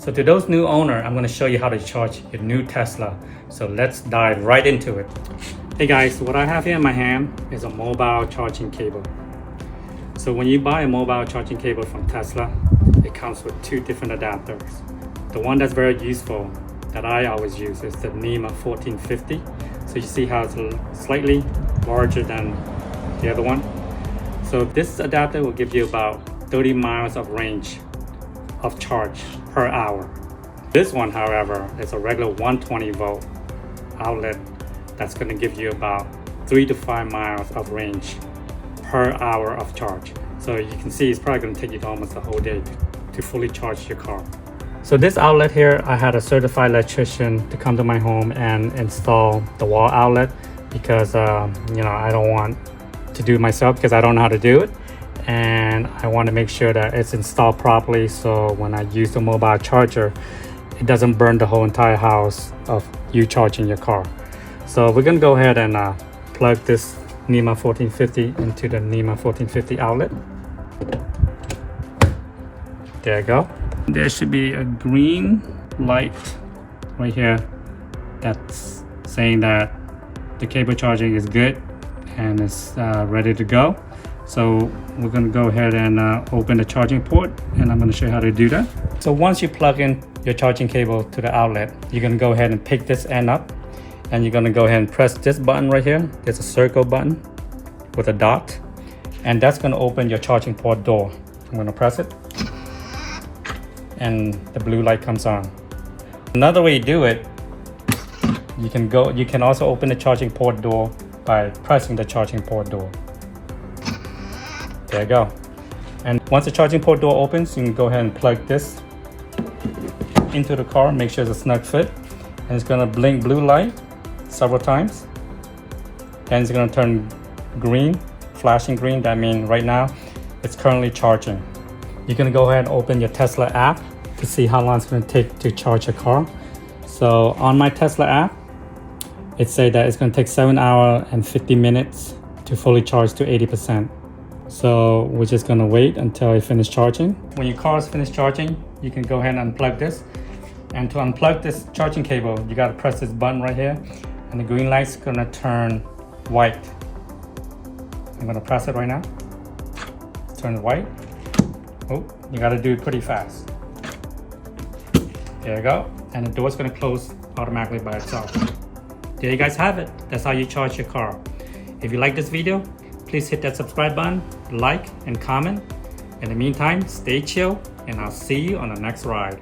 So to those new owner, I'm going to show you how to charge your new Tesla. So let's dive right into it. Hey guys, what I have here in my hand is a mobile charging cable. So when you buy a mobile charging cable from Tesla, it comes with two different adapters. The one that's very useful that I always use is the NEMA 1450. So you see how it's slightly larger than the other one. So this adapter will give you about 30 miles of range of charge per hour. This one, however, is a regular 120 volt outlet that's going to give you about 3 to 5 miles of range per hour of charge. So you can see it's probably going to take you almost the whole day to fully charge your car. So this outlet here, I had a certified electrician to come to my home and install the wall outlet because I don't want to do it myself because I don't know how to do it, and I want to make sure that it's installed properly so when I use the mobile charger it doesn't burn the whole entire house of you charging your car. So we're going to go ahead and plug this NEMA 1450 into the NEMA 1450 outlet. There you go. There should be a green light right here that's saying that the cable charging is good and it's ready to go. So we're going to go ahead and open the charging port, and I'm going to show you how to do that. So once you plug in your charging cable to the outlet, you're going to go ahead and pick this end up, and you're going to go ahead and press this button right here. There's a circle button with a dot, and that's going to open your charging port door. I'm going to press it, and the blue light comes on. Another way you do it, you can also open the charging port door by pressing the charging port door. There you go. And once the charging port door opens, you can go ahead and plug this into the car, make sure it's a snug fit, and it's going to blink blue light several times. Then it's going to turn green, flashing green. That means right now it's currently charging. You're going to go ahead and open your Tesla app to see how long it's going to take to charge your car. So on my Tesla app, it says that it's going to take 7 hours and 50 minutes to fully charge to 80%. So we're just going to wait until it finishes charging. When your car is finished charging, you can go ahead and unplug this. And to unplug this charging cable, you got to press this button right here, and the green light's going to turn white. I'm going to press it right now. Turn it white. Oh, you got to do it pretty fast. There you go. And the door's going to close automatically by itself. There you guys have it. That's how you charge your car. If you like this video, please hit that subscribe button, like, and comment. In the meantime, stay chill, and I'll see you on the next ride.